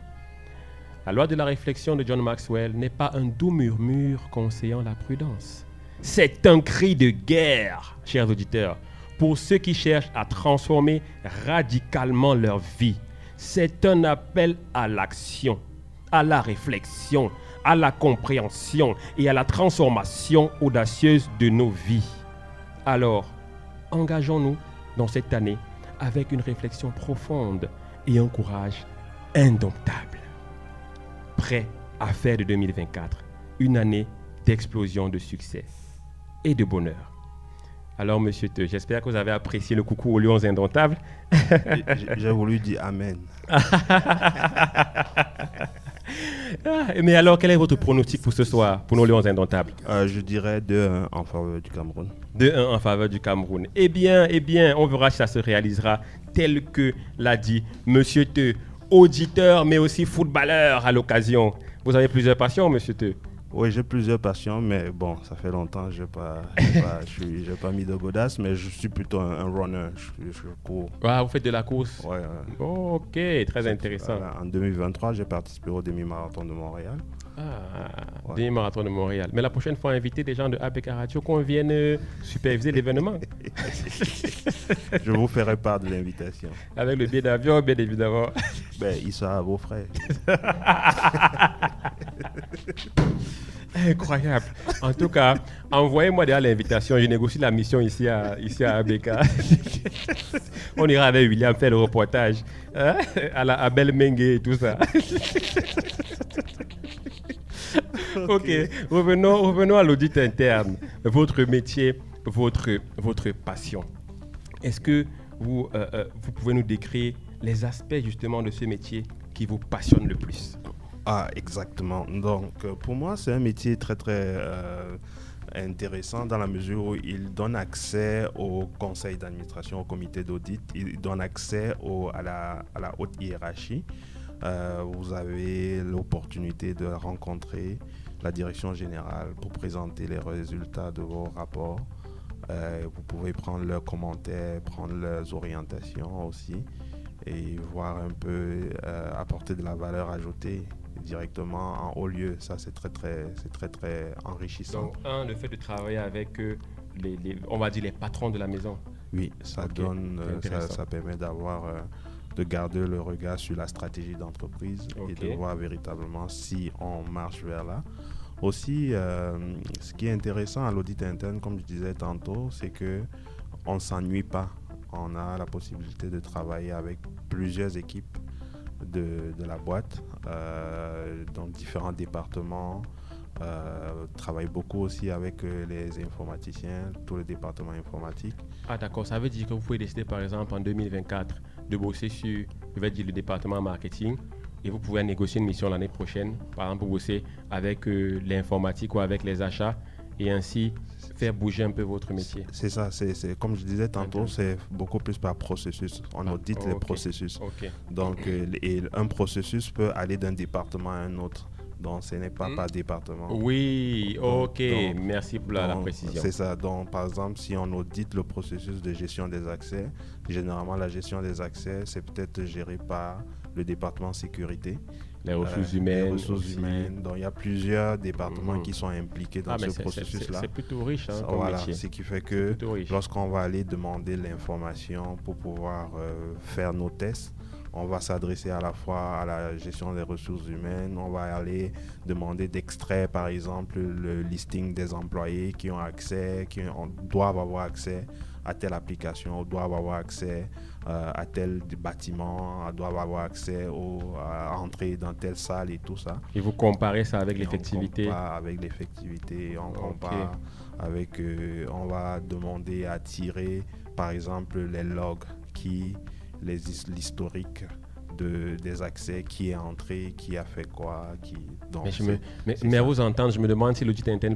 Speaker 1: la loi de la réflexion de John Maxwell n'est pas un doux murmure conseillant la prudence. C'est un cri de guerre, chers auditeurs, pour ceux qui cherchent à transformer radicalement leur vie. C'est un appel à l'action, à la réflexion, à la compréhension et à la transformation audacieuse de nos vies. Alors, engageons-nous dans cette année avec une réflexion profonde et un courage indomptable, prêt à faire de 2024 une année d'explosion de succès et de bonheur. Alors, monsieur Te, j'espère que vous avez apprécié le coucou aux lions indomptables.
Speaker 2: J'ai voulu dire Amen.
Speaker 1: Mais alors, quel est votre pronostic pour ce soir, pour nos lions indomptables?
Speaker 2: Je dirais 2-1 en faveur du Cameroun.
Speaker 1: 2-1 en faveur du Cameroun. Eh bien, on verra si ça se réalisera tel que l'a dit monsieur Te, auditeur, mais aussi footballeur à l'occasion. Vous avez plusieurs passions, monsieur Te?
Speaker 2: Oui, j'ai plusieurs passions, mais bon, ça fait longtemps que je n'ai pas mis de godasse, mais je suis plutôt un runner. Je cours.
Speaker 1: Ah, vous faites de la course?
Speaker 2: Oui.
Speaker 1: Oh, ok, très intéressant.
Speaker 2: En 2023, j'ai participé au demi-marathon de Montréal.
Speaker 1: Ouais. Demi-marathon de Montréal. Mais la prochaine fois, invitez des gens de ABK Radio qu'on vienne superviser l'événement.
Speaker 2: Je vous ferai part de l'invitation.
Speaker 1: Avec le billet d'avion, bien évidemment.
Speaker 2: Il sera à vos frais.
Speaker 1: Incroyable. En tout cas, envoyez-moi déjà l'invitation. Je négocie la mission ici à ABK. On ira avec William faire le reportage à Belmengue et tout ça. Ok, revenons à l'audit interne. Votre métier, votre passion. Est-ce que vous pouvez nous décrire les aspects justement de ce métier qui vous passionne le plus?
Speaker 2: Ah, exactement. Donc, pour moi, c'est un métier très, très intéressant dans la mesure où il donne accès au conseil d'administration, au comité d'audit, il donne accès à la haute hiérarchie. Vous avez l'opportunité de rencontrer la direction générale pour présenter les résultats de vos rapports. Vous pouvez prendre leurs commentaires, prendre leurs orientations aussi et voir un peu apporter de la valeur ajoutée directement en haut lieu. Ça, c'est très enrichissant.
Speaker 1: Donc, le fait de travailler avec on va dire les patrons de la maison.
Speaker 2: Oui, ça permet de garder le regard sur la stratégie d'entreprise et de voir véritablement si on marche vers là. Aussi, ce qui est intéressant à l'audit interne, comme je disais tantôt, c'est qu'on ne s'ennuie pas. on a la possibilité de travailler avec plusieurs équipes de la boîte, dans différents départements. Travaille beaucoup aussi avec les informaticiens, tous les départements informatiques.
Speaker 1: Ah d'accord, ça veut dire que vous pouvez décider par exemple en 2024 de bosser sur, je vais dire, le département marketing et vous pouvez négocier une mission l'année prochaine, par exemple pour bosser avec l'informatique ou avec les achats et ainsi faire bouger un peu votre métier.
Speaker 2: C'est ça, c'est comme je disais tantôt, c'est beaucoup plus par processus. On audite les processus. Donc, et un processus peut aller d'un département à un autre. Donc, ce n'est pas par département.
Speaker 1: Oui, ok. Merci pour la précision.
Speaker 2: C'est ça. Donc, par exemple, si on audite le processus de gestion des accès, généralement, la gestion des accès, c'est peut-être géré par le département sécurité.
Speaker 1: Les ressources humaines.
Speaker 2: Les ressources humaines. Donc, il y a plusieurs départements qui sont impliqués dans ce processus-là.
Speaker 1: C'est plutôt riche, hein,
Speaker 2: voilà,
Speaker 1: métier.
Speaker 2: Ce qui fait que lorsqu'on va aller demander l'information pour pouvoir faire nos tests, on va s'adresser à la fois à la gestion des ressources humaines, on va aller demander d'extraire par exemple le listing des employés qui ont accès, doivent avoir accès à telle application, doivent avoir accès à tel bâtiment, doivent avoir accès à entrer dans telle salle et tout ça.
Speaker 1: Et vous comparez ça avec l'effectivité?
Speaker 2: On compare avec l'effectivité, on compare avec, on va demander à tirer par exemple les logs l'historique des accès, qui est entré, qui a fait quoi. Donc
Speaker 1: mais à vous entendre, je me demande si l'audit interne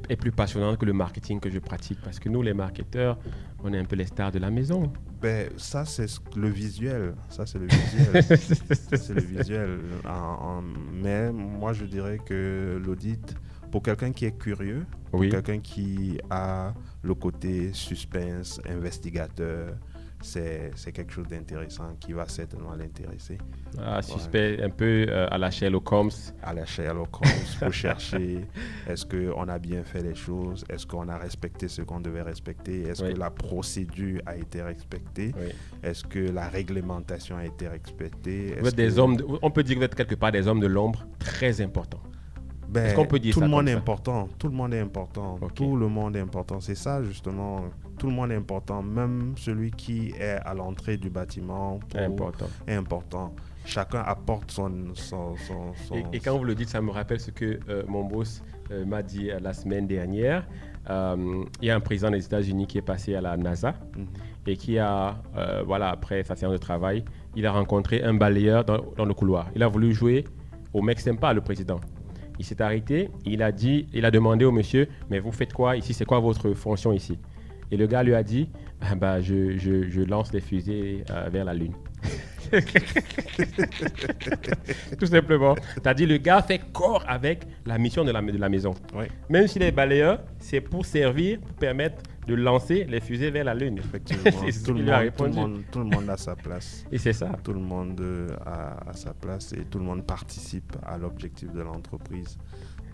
Speaker 1: est plus passionnant que le marketing que je pratique. Parce que nous, les marketeurs, on est un peu les stars de la maison.
Speaker 2: Ben, ça, c'est le visuel. C'est le visuel. Mais moi, je dirais que l'audit, pour quelqu'un qui est curieux, pour quelqu'un qui a le côté suspense, investigateur, c'est quelque chose d'intéressant qui va certainement l'intéresser.
Speaker 1: Suspect, un peu à la Sherlock Holmes.
Speaker 2: À la Sherlock Holmes, pour chercher est-ce qu'on a bien fait les choses, est-ce qu'on a respecté ce qu'on devait respecter, est-ce que la procédure a été respectée, est-ce que la réglementation a été respectée.
Speaker 1: Vous êtes des hommes, on peut dire que vous êtes quelque part des hommes de l'ombre très importants. Est-ce qu'on peut dire
Speaker 2: tout
Speaker 1: ça
Speaker 2: le monde est
Speaker 1: ça?
Speaker 2: important. Tout le monde est important. Tout le monde est important. C'est ça justement. Tout le monde est important. Même celui qui est à l'entrée du bâtiment est important. Chacun apporte son...
Speaker 1: Et quand vous le dites, ça me rappelle ce que mon boss m'a dit la semaine dernière. Il y a un président des États-Unis qui est passé à la NASA et qui a, après sa séance de travail, il a rencontré un balayeur dans le couloir. Il a voulu jouer au mec sympa, le président. Il s'est arrêté, il a demandé au monsieur, mais vous faites quoi ici? C'est quoi votre fonction ici? Et le gars lui a dit, je lance des fusées vers la Lune. Tout simplement. C'est-à-dire, le gars fait corps avec la mission de la maison. Même s'il est balayeur, c'est pour servir, pour permettre de lancer les fusées vers la Lune.
Speaker 2: Effectivement. Tout le monde a sa place.
Speaker 1: Et c'est ça.
Speaker 2: Tout le monde a sa place et tout le monde participe à l'objectif de l'entreprise.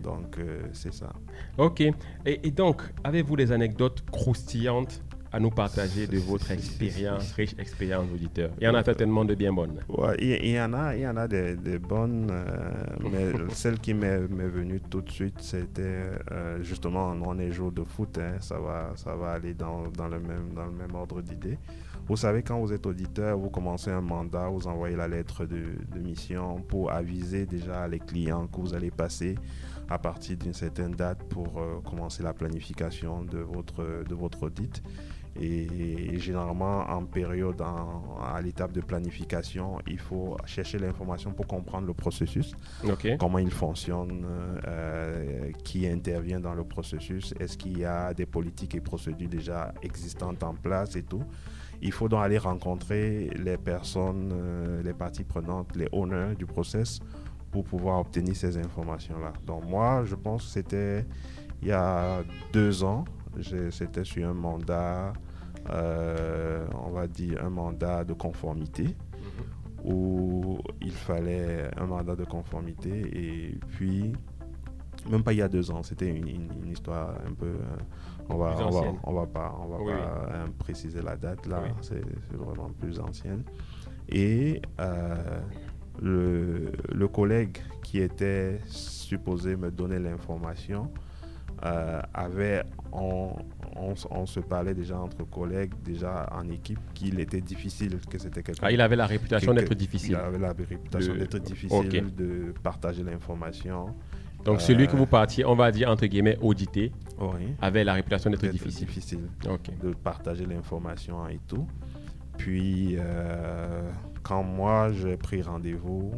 Speaker 2: Donc, c'est ça.
Speaker 1: OK. Et donc, avez-vous des anecdotes croustillantes à nous partager de votre expérience, riche expérience auditeur? Il y en a certainement de bien bonnes.
Speaker 2: Ouais, il y en a des bonnes, mais celle qui m'est venue tout de suite, c'était justement, on est jour de foot, ça va aller dans le même ordre d'idée. Vous savez, quand vous êtes auditeur, vous commencez un mandat, vous envoyez la lettre de mission pour aviser déjà les clients que vous allez passer à partir d'une certaine date pour commencer la planification de votre audit. Et généralement, en période, à l'étape de planification, il faut chercher l'information pour comprendre le processus, comment il fonctionne, qui intervient dans le processus, est-ce qu'il y a des politiques et procédures déjà existantes en place et tout. Il faut donc aller rencontrer les personnes, les parties prenantes, les owners du process pour pouvoir obtenir ces informations-là. Donc moi, je pense que c'était il y a 2 ans. C'était sur un mandat, on va dire un mandat de conformité, où il fallait un mandat de conformité. Et puis, même pas il y a 2 ans, c'était une histoire un peu... On va pas préciser la date là, c'est vraiment plus ancienne. Et le collègue qui était supposé me donner l'information on se parlait déjà entre collègues, déjà en équipe, qu'il était difficile, que c'était quelqu'un...
Speaker 1: il avait la réputation d'être difficile.
Speaker 2: Il avait la réputation d'être difficile, de partager l'information.
Speaker 1: Donc celui que vous partiez, on va dire entre guillemets audité, avait la réputation d'être difficile.
Speaker 2: De partager l'information et tout. Puis quand moi j'ai pris rendez-vous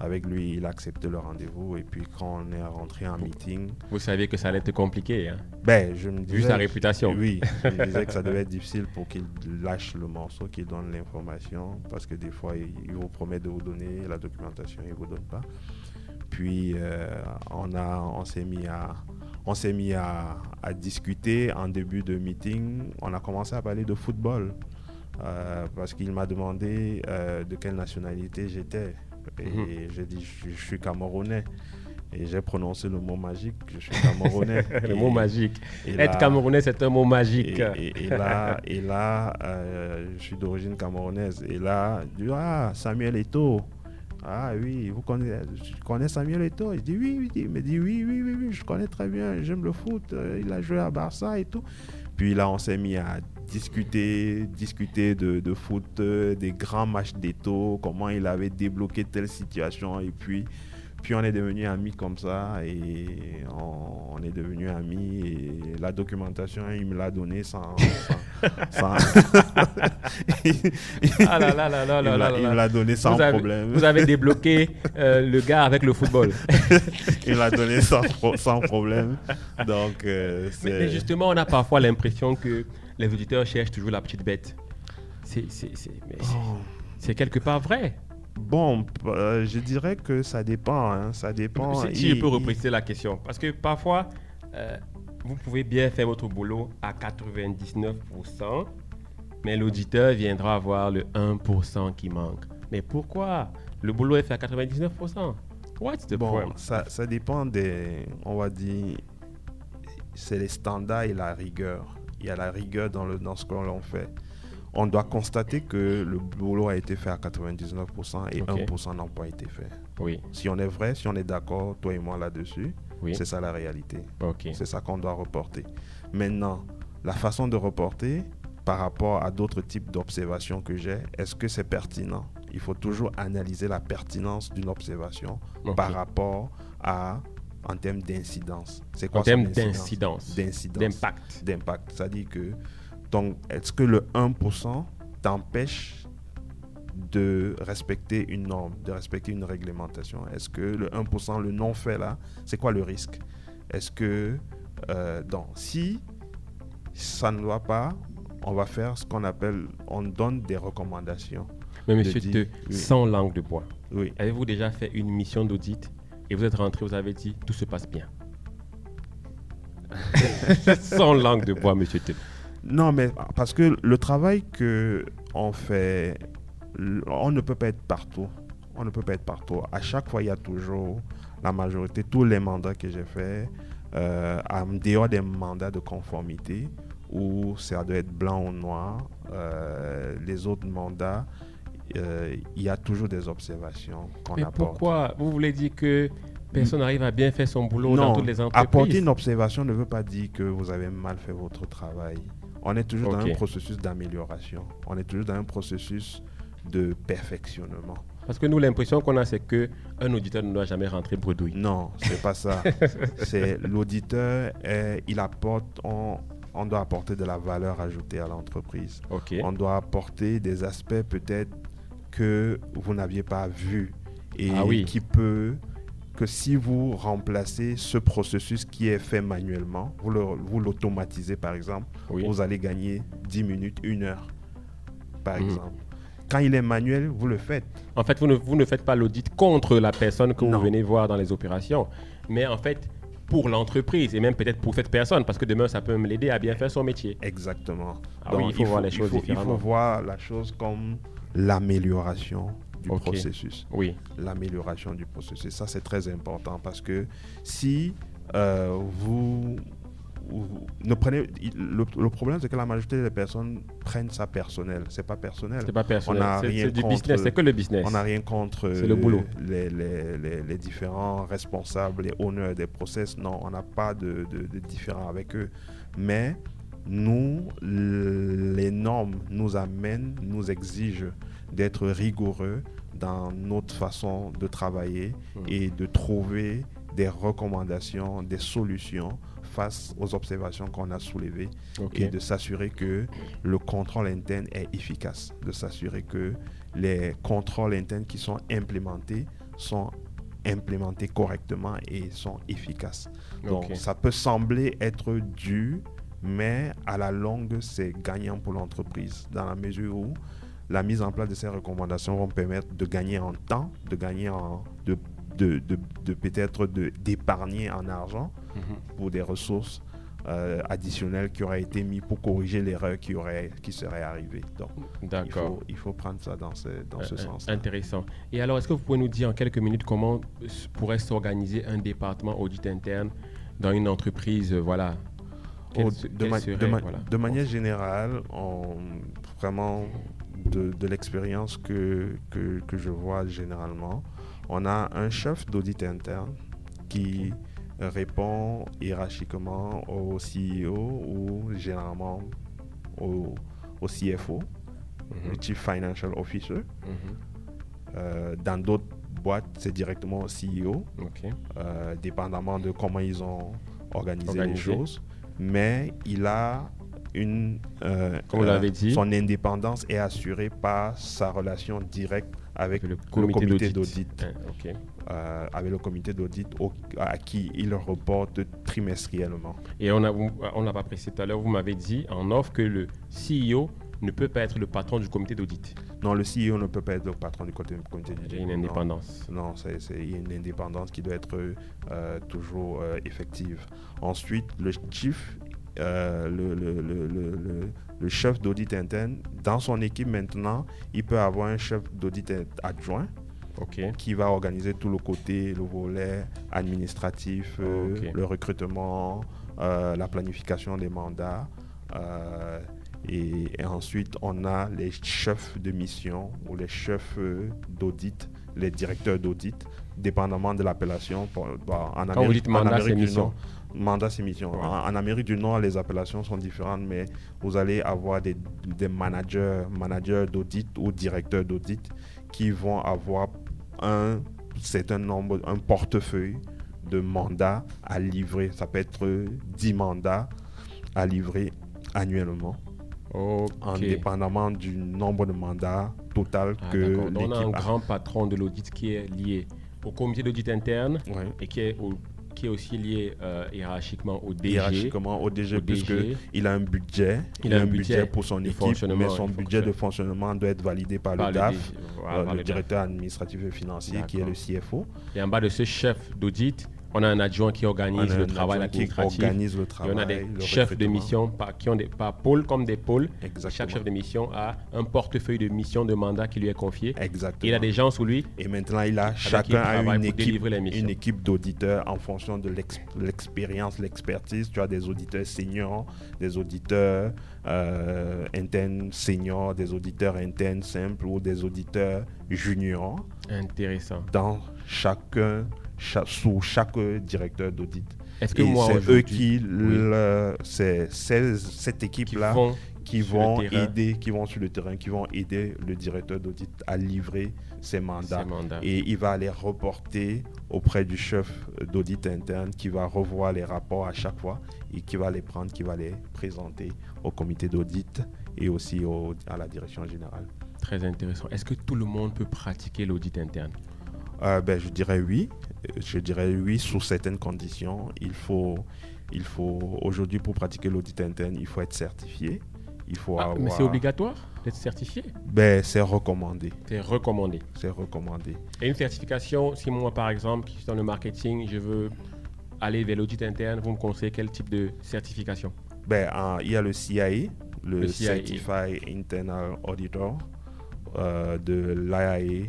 Speaker 2: avec lui, il a accepté le rendez-vous. Et puis quand on est rentré en meeting...
Speaker 1: Vous saviez que ça allait être compliqué, hein?
Speaker 2: Je me disais...
Speaker 1: Vu sa réputation.
Speaker 2: Oui, je me disais que ça devait être difficile pour qu'il lâche le morceau, qu'il donne l'information. Parce que des fois, il vous promet de vous donner la documentation, il ne vous donne pas. Puis on s'est mis à discuter en début de meeting. On a commencé à parler de football. Parce qu'il m'a demandé de quelle nationalité j'étais. Et j'ai dit, je suis Camerounais. Et j'ai prononcé le mot magique, je suis Camerounais.
Speaker 1: Le mot magique. Être Camerounais, c'est un mot magique.
Speaker 2: Et là, je suis d'origine camerounaise. Et là, il dit, Samuel Eto'o. Ah oui, je connais Samuel Eto'o. Je dis oui. Il me dit oui, je connais très bien, j'aime le foot. Il a joué à Barça et tout. Puis là, on s'est mis à discuter de foot, des grands matchs d'Eto'o, comment il avait débloqué telle situation. Et puis on est devenus amis comme ça. Et on est devenus amis. Et la documentation, il me l'a donnée sans...
Speaker 1: Ah là là là là là là.
Speaker 2: Il me l'a donné sans problème.
Speaker 1: Vous avez débloqué le gars avec le football.
Speaker 2: Il me l'a donné sans problème. Donc,
Speaker 1: mais justement, on a parfois l'impression que les auditeurs cherchent toujours la petite bête. C'est quelque part vrai.
Speaker 2: Bon, je dirais que ça dépend. Hein. Ça dépend.
Speaker 1: Si je peux repréciser la question. Parce que parfois... vous pouvez bien faire votre boulot à 99%, mais l'auditeur viendra voir le 1% qui manque. Mais pourquoi? Le boulot est fait à 99%. What's the problem?
Speaker 2: Ça dépend on va dire, c'est les standards et la rigueur. Il y a la rigueur dans ce que l'on fait. On doit constater que le boulot a été fait à 99% et 1% n'a pas été fait.
Speaker 1: Oui.
Speaker 2: Si on est vrai, si on est d'accord, toi et moi là-dessus, c'est ça la réalité. C'est ça qu'on doit reporter. Maintenant, la façon de reporter par rapport à d'autres types d'observations que j'ai, est-ce que c'est pertinent? Il faut toujours analyser la pertinence d'une observation par rapport en termes d'incidence. C'est quoi
Speaker 1: en termes d'incidence? D'impact.
Speaker 2: D'impact. C'est-à-dire que est-ce que le 1% t'empêche de respecter une norme, de respecter une réglementation? Est-ce que le 1%, le non-fait là, c'est quoi le risque? Est-ce que, si ça ne doit pas, on va faire ce qu'on appelle, on donne des recommandations.
Speaker 1: Mais monsieur sans langue de bois,
Speaker 2: oui.
Speaker 1: Avez-vous déjà fait une mission d'audit et vous êtes rentré, vous avez dit, tout se passe bien? Sans langue de bois, monsieur T.
Speaker 2: Non, mais parce que le travail qu'on fait, on ne peut pas être partout. On ne peut pas être partout. À chaque fois, il y a toujours la majorité, tous les mandats que j'ai faits, en dehors des mandats de conformité, où ça doit être blanc ou noir, les autres mandats, il y a toujours des observations qu'on apporte.
Speaker 1: Mais pourquoi? Vous voulez dire que personne n'arrive à bien faire son boulot dans toutes les entreprises?
Speaker 2: Apporter une observation ne veut pas dire que vous avez mal fait votre travail. On est toujours dans un processus d'amélioration. On est toujours dans un processus de perfectionnement.
Speaker 1: Parce que nous, l'impression qu'on a, c'est qu'un auditeur ne doit jamais rentrer bredouille.
Speaker 2: Non, c'est pas ça. C'est l'auditeur, il apporte, on doit apporter de la valeur ajoutée à l'entreprise. On doit apporter des aspects peut-être que vous n'aviez pas vus et qui peut... que si vous remplacez ce processus qui est fait manuellement, vous l'automatisez par exemple, vous allez gagner 10 minutes, 1 heure par exemple. Quand il est manuel, vous le faites.
Speaker 1: En fait, vous ne faites pas l'audit contre la personne que vous venez voir dans les opérations, mais en fait pour l'entreprise et même peut-être pour cette personne, parce que demain ça peut me l'aider à bien faire son métier.
Speaker 2: Exactement.
Speaker 1: Donc, il faut voir les choses différemment.
Speaker 2: Il faut voir la chose comme l'amélioration du processus. L'amélioration du processus. Ça, c'est très important parce que si vous le problème, c'est que la majorité des personnes prennent ça personnel. C'est pas personnel.
Speaker 1: C'est pas personnel. C'est du
Speaker 2: contre,
Speaker 1: business. C'est que le business.
Speaker 2: On n'a rien contre
Speaker 1: c'est le boulot.
Speaker 2: Les différents responsables, les honneurs des process. Non, on n'a pas de différent avec eux. Mais nous, les normes nous exigent d'être rigoureux dans notre façon de travailler et de trouver des recommandations, des solutions face aux observations qu'on a soulevées et de s'assurer que le contrôle interne est efficace, de s'assurer que les contrôles internes qui sont implémentés correctement et sont efficaces. Donc, ça peut sembler être dur, mais à la longue, c'est gagnant pour l'entreprise dans la mesure où la mise en place de ces recommandations vont permettre de gagner en temps, de gagner peut-être d'épargner en argent pour des ressources additionnelles qui auraient été mises pour corriger l'erreur qui serait arrivée. Donc, il faut prendre ça dans ce sens.
Speaker 1: Intéressant. Et alors, est-ce que vous pouvez nous dire en quelques minutes comment pourrait s'organiser un département audit interne dans une entreprise, voilà?
Speaker 2: De manière générale, vraiment de l'expérience que je vois généralement, on a un chef d'audit interne qui répond hiérarchiquement au CEO ou généralement au CFO, le Chief Financial Officer. Dans d'autres boîtes, c'est directement au CEO, dépendamment de comment ils ont organisé les choses. Mais il a comme vous l'avez dit, son indépendance est assurée par sa relation directe avec le comité d'audit. Avec le comité d'audit à qui il reporte trimestriellement.
Speaker 1: Et on n'a pas précisé tout à l'heure, vous m'avez dit en off que le CEO ne peut pas être le patron du comité d'audit.
Speaker 2: Non, le CEO ne peut pas être le patron du comité d'audit.
Speaker 1: Il y a une indépendance.
Speaker 2: Non, c'est une indépendance qui doit être toujours effective. Ensuite, le chief, le chef d'audit interne, dans son équipe maintenant, il peut avoir un chef d'audit adjoint qui va organiser tout le volet administratif, le recrutement, la planification des mandats. Et ensuite, on a les chefs de mission ou les chefs d'audit, les directeurs d'audit, dépendamment de l'appellation.
Speaker 1: Quand vous dites mandat, c'est mission.
Speaker 2: Mandat, c'est mission. En Amérique du Nord, les appellations sont différentes, mais vous allez avoir des managers d'audit ou directeurs d'audit qui vont avoir un portefeuille de mandats à livrer. Ça peut être 10 mandats à livrer annuellement. Indépendamment du nombre de mandats total que l'équipe a.
Speaker 1: On a un grand patron de l'audit qui est lié au comité d'audit interne et qui est aussi lié hiérarchiquement au DG.
Speaker 2: Hiérarchiquement au DG, puisqu'il a un budget. Il a un budget pour son équipe, mais son budget de fonctionnement doit être validé par le DAF, le directeur administratif et financier, qui est le CFO.
Speaker 1: Et en bas de ce chef d'audit, on a un adjoint qui organise le travail administratif. Et on a des chefs de mission qui ont par pôle comme des pôles.
Speaker 2: Exactement.
Speaker 1: Chaque chef de mission a un portefeuille de mission, de mandat qui lui est confié.
Speaker 2: Exactement.
Speaker 1: Et il a des gens sous lui.
Speaker 2: Et maintenant, chacun a une équipe d'auditeurs en fonction de l'expérience, l'expertise. Tu as des auditeurs seniors, des auditeurs internes seniors, des auditeurs internes simples ou des auditeurs juniors.
Speaker 1: Intéressant.
Speaker 2: Dans sous chaque directeur d'audit.
Speaker 1: Est-ce que
Speaker 2: c'est cette équipe-là qui vont sur le terrain, qui vont aider le directeur d'audit à livrer ses mandats. Et il va les reporter auprès du chef d'audit interne qui va revoir les rapports à chaque fois et qui va les prendre, qui va les présenter au comité d'audit et aussi à la direction générale.
Speaker 1: Très intéressant. Est-ce que tout le monde peut pratiquer l'audit interne?
Speaker 2: Je dirais oui. Je dirais oui sous certaines conditions. Il faut aujourd'hui, pour pratiquer l'audit interne, il faut être certifié.
Speaker 1: Mais c'est obligatoire d'être certifié?
Speaker 2: C'est recommandé.
Speaker 1: C'est recommandé.
Speaker 2: C'est recommandé.
Speaker 1: Et une certification, si moi par exemple, qui suis dans le marketing, je veux aller vers l'audit interne, vous me conseillez quel type de certification?
Speaker 2: Il y a le CIA, le Certified Internal Auditor de l'IIA,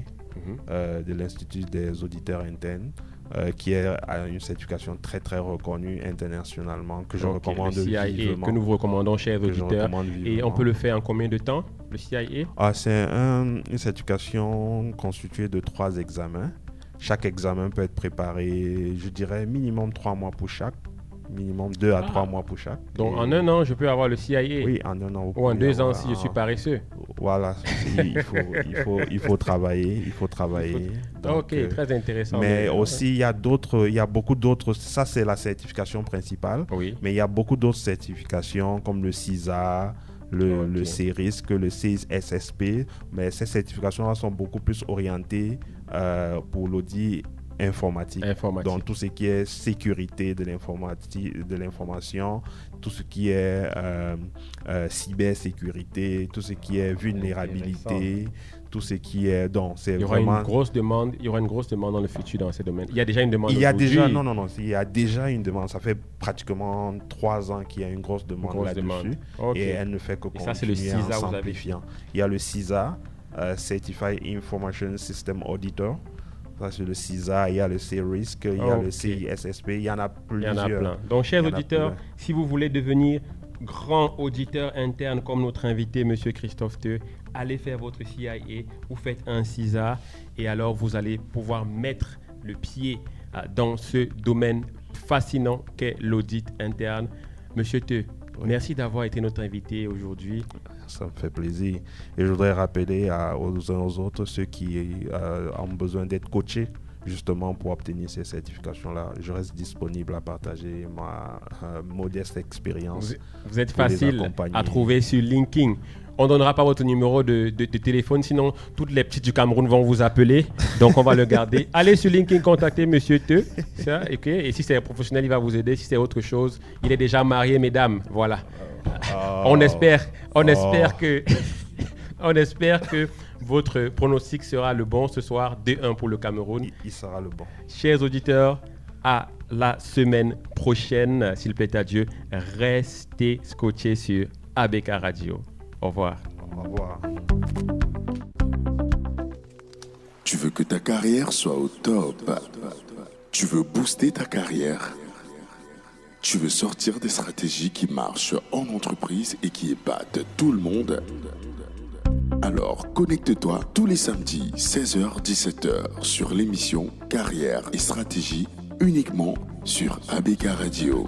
Speaker 2: de l'Institut des auditeurs internes. qui est une certification très très reconnue internationalement, que je recommande
Speaker 1: le CIA,
Speaker 2: vivement.
Speaker 1: Que nous vous recommandons, chers auditeurs. Et on peut le faire en combien de temps, le CIA?
Speaker 2: C'est une certification constituée de 3 examens. Chaque examen peut être préparé, je dirais, minimum 3 mois pour chaque. Minimum 2 à 3 mois pour chaque.
Speaker 1: Donc en un an, je peux avoir le CIA?
Speaker 2: Oui, en un an.
Speaker 1: Ou en 2 ans si je suis paresseux?
Speaker 2: Voilà, il faut travailler. Donc,
Speaker 1: ok, très intéressant.
Speaker 2: Mais aussi, il y a beaucoup d'autres. Ça, c'est la certification principale.
Speaker 1: Oui.
Speaker 2: Mais il y a beaucoup d'autres certifications comme le CISA, le CERISC, le CISSP. Mais ces certifications-là sont beaucoup plus orientées pour l'audit informatique. Donc tout ce qui est sécurité de l'information, tout ce qui est cybersécurité, tout ce qui est vulnérabilité, tout ce qui est
Speaker 1: il y aura une grosse demande dans le futur dans ces domaines. Il y a déjà une demande.
Speaker 2: Il y a déjà une demande. Ça fait pratiquement 3 ans qu'il y a une grosse demande là-dessus. Okay. Et elle ne fait que continuer.
Speaker 1: Et ça, c'est le CISA,
Speaker 2: en s'amplifiant. Il y a le CISA, Certified Information System Auditor. Ça, c'est le CISA, il y a le CERISC, il y a le CISSP, il y en a plusieurs.
Speaker 1: Il y en a plein. Donc, chers auditeurs, si vous voulez devenir grand auditeur interne comme notre invité, M. Christophe Teu, allez faire votre CIA, vous faites un CISA et alors vous allez pouvoir mettre le pied dans ce domaine fascinant qu'est l'audit interne. M. Teu, merci d'avoir été notre invité aujourd'hui.
Speaker 2: Ça me fait plaisir. Et je voudrais rappeler aux uns aux autres, ceux qui ont besoin d'être coachés, justement pour obtenir ces certifications-là. Je reste disponible à partager ma modeste expérience.
Speaker 1: Vous êtes facile à trouver sur LinkedIn. On ne donnera pas votre numéro de téléphone, sinon toutes les petites du Cameroun vont vous appeler. Donc, on va le garder. Allez sur LinkedIn, contactez M. Teu. Ça, okay. Et si c'est un professionnel, il va vous aider. Si c'est autre chose, il est déjà marié, mesdames. Voilà. On espère que votre pronostic sera le bon ce soir, 2-1 pour le Cameroun.
Speaker 2: Il sera le bon.
Speaker 1: Chers auditeurs, à la semaine prochaine, s'il plaît à Dieu, restez scotchés sur ABK Radio. Au revoir.
Speaker 2: Au revoir.
Speaker 4: Tu veux que ta carrière soit au top. Tu veux booster ta carrière. Tu veux sortir des stratégies qui marchent en entreprise et qui épatent tout le monde. Alors, connecte-toi tous les samedis 16h-17h sur l'émission Carrière et Stratégie uniquement sur ABK Radio.